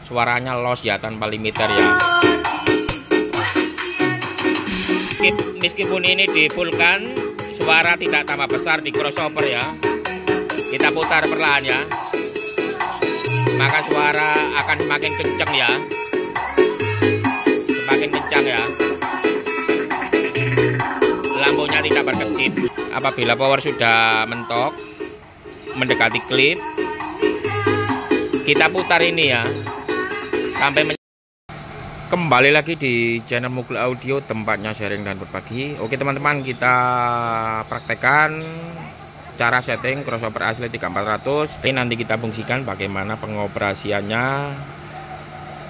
suaranya los ya, tanpa limiter ya. Meskipun ini di fullkan, suara tidak tambah besar di crossover ya. Kita putar perlahan ya, maka suara akan semakin kencang ya, semakin kencang ya. Lampunya tidak berkedip. Apabila power sudah mentok mendekati klip, kita putar ini ya sampai kembali lagi di channel Mugel Audio, tempatnya sharing dan berbagi. Oke teman-teman, kita praktekkan cara setting crossover asli 3400. Ini nanti kita fungsikan bagaimana pengoperasiannya.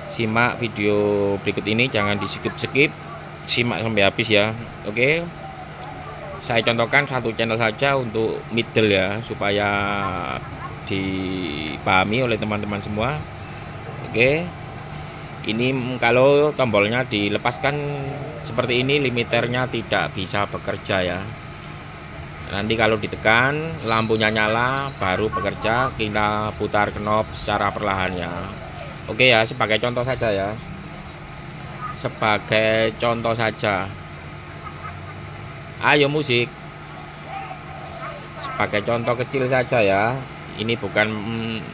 Simak video berikut ini, jangan di skip, simak sampai habis ya. Oke, saya contohkan satu channel saja untuk middle ya, supaya dipahami oleh teman-teman semua. Oke, ini kalau tombolnya dilepaskan seperti ini, limiternya tidak bisa bekerja ya. Nanti kalau ditekan lampunya nyala baru bekerja. Kita putar knob secara perlahan ya. Oke ya, sebagai contoh saja ya, sebagai contoh saja. Ayo musik, sebagai contoh kecil saja ya. Ini bukan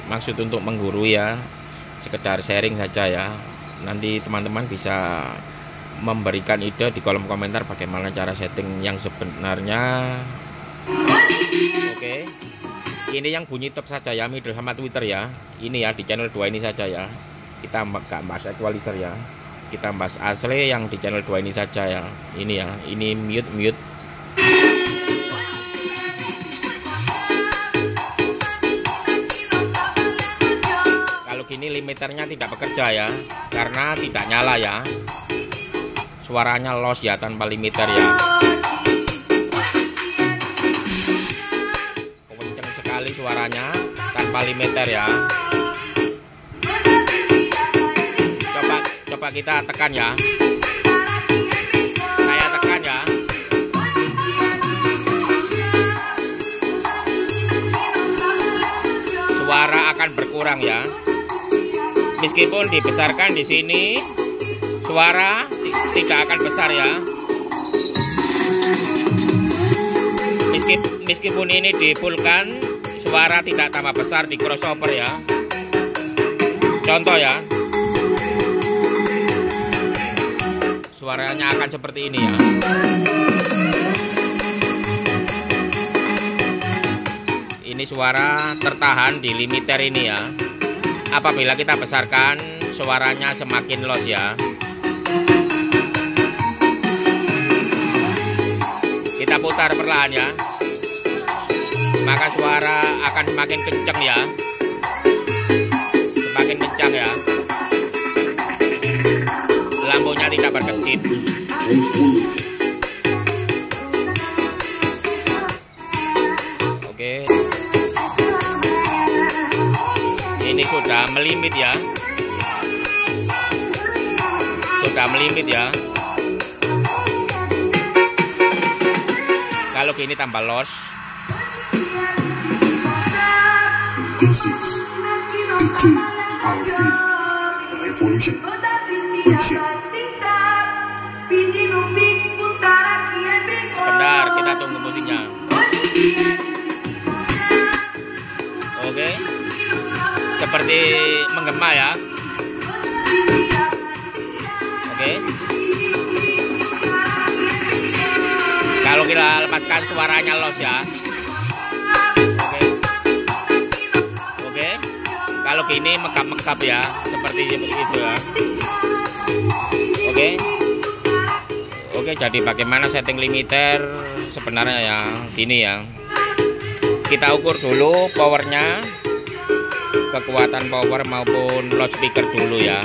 maksud untuk menggurui ya, sekedar sharing saja ya. Nanti teman-teman bisa memberikan ide di kolom komentar bagaimana cara setting yang sebenarnya. Oke, ini yang bunyi top saja ya, middle sama Twitter ya. Ini ya di channel 2 ini saja ya. Kita nggak bahas equalizer ya, kita bahas asli yang di channel 2 ini saja ya. Ini ya, ini mute. Kalau gini limiternya tidak bekerja ya, karena tidak nyala ya. Suaranya los ya, tanpa limiter ya. Kenceng sekali suaranya tanpa limiter ya. Coba kita tekan ya. Saya tekan ya. Suara akan berkurang ya. Meskipun dibesarkan di sini, suara tidak akan besar ya. Meskipun ini di fullkan, suara tidak tambah besar di crossover ya. Contoh ya, suaranya akan seperti ini ya. Ini suara tertahan di limiter ini ya. Apabila kita besarkan, suaranya semakin los ya. Kita putar perlahan ya, maka suara akan semakin kencang ya, semakin kencang ya. Lampunya tidak berkedip. Oke, ini sudah melimit ya, sudah melimit ya. Kalau gini tambah los. This is D2 Alvin Revolution. Bentar, kita tunggu musiknya. Oke, seperti menggema ya. Oke, kalau kita lepaskan suaranya los ya. Oke, kalau gini megap-megap ya, seperti itu ya. Oke, jadi bagaimana setting limiter sebenarnya ya, gini ya. Kita ukur dulu powernya, kekuatan power maupun loudspeaker dulu ya.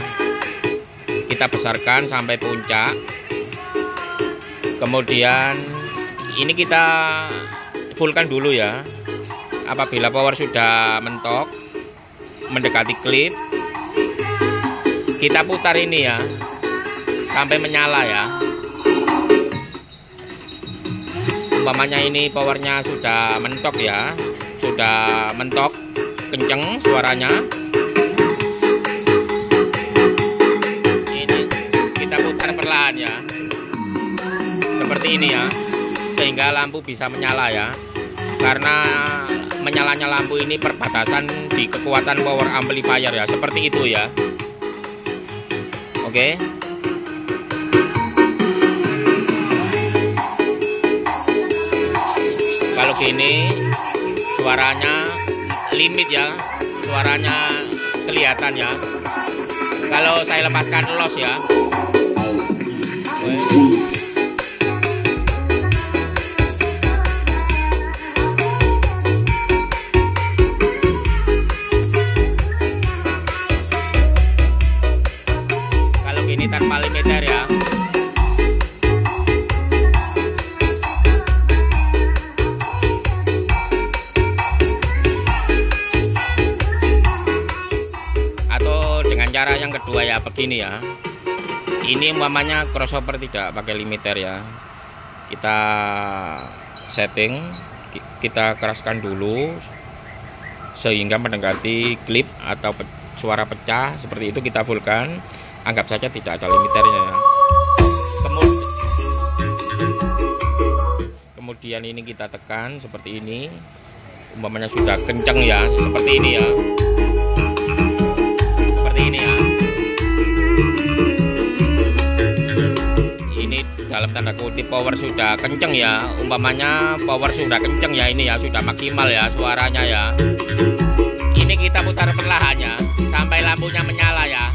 Kita besarkan sampai puncak. Kemudian ini kita fullkan dulu ya. Apabila power sudah mentok mendekati klip, kita putar ini ya sampai menyala ya. Umpamanya ini powernya sudah mentok ya, sudah mentok kenceng suaranya. sehingga lampu bisa menyala ya. Karena menyalanya lampu ini perbatasan di kekuatan power amplifier ya, seperti itu ya. Oke. Kalau gini suaranya limit ya, suaranya kelihatan ya. Kalau saya lepaskan los ya. Kalau gini tanpa limiter ya. Cara yang kedua ya begini ya, ini umpamanya crossover tidak pakai limiter ya, kita setting, kita keraskan dulu sehingga mendekati klip atau suara pecah seperti itu, kita fullkan, anggap saja tidak ada limiternya ya. Kemudian ini kita tekan seperti ini, umpamanya sudah kenceng ya, seperti ini ya. Ini ya, ini dalam tanda kutip power sudah kenceng ya, umpamanya power sudah kenceng ya, ini ya sudah maksimal ya suaranya ya. Ini kita putar perlahan ya sampai lampunya menyala ya.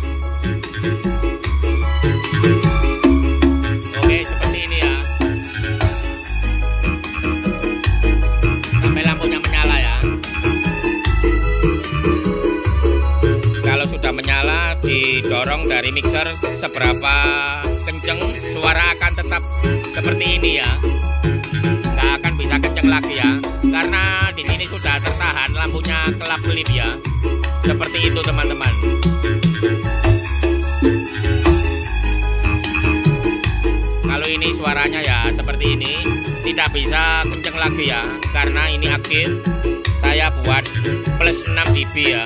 Oke, seperti ini ya, sampai lampunya menyala ya. Sudah menyala, didorong dari mixer seberapa kenceng, suara akan tetap seperti ini ya, nggak akan bisa kenceng lagi ya, karena di sini sudah tertahan lampunya kelap-kelip ya, seperti itu teman-teman. Kalau ini suaranya ya seperti ini, tidak bisa kenceng lagi ya, karena ini aktif. Saya buat plus 6 dB ya,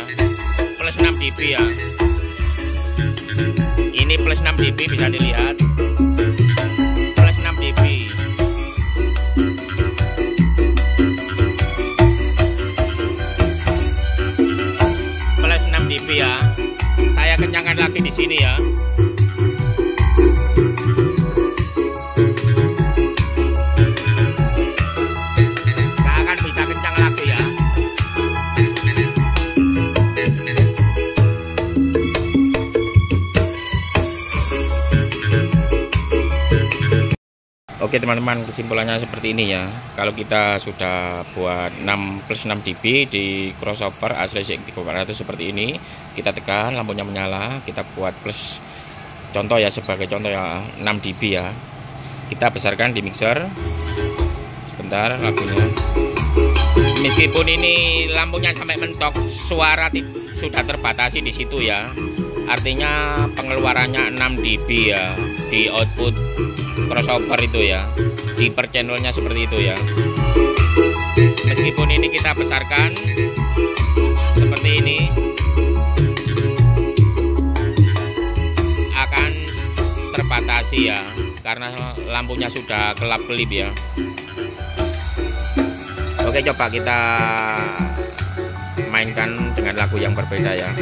plus 6 dB ya. Ini plus 6 dB bisa dilihat. Plus 6 dB. Plus 6 dB ya. Saya kencangkan lagi di sini ya. Nggak akan bisa kencang lagi ya. Oke teman-teman, kesimpulannya seperti ini ya. Kalau kita sudah buat 6 plus 6 dB di crossover asli CX3400 seperti ini, kita tekan lampunya menyala, kita buat plus, contoh ya, sebagai contoh ya 6 dB ya. Kita besarkan di mixer. Sebentar lagunya. Meskipun ini lampunya sampai mentok, suara sudah terbatasi di situ ya. Artinya pengeluarannya 6 dB ya di output crossover itu ya, di per channelnya seperti itu ya. Meskipun ini kita besarkan seperti ini, akan terbatasi ya, karena lampunya sudah kelap-kelip ya. Oke, coba kita mainkan dengan lagu yang berbeda ya.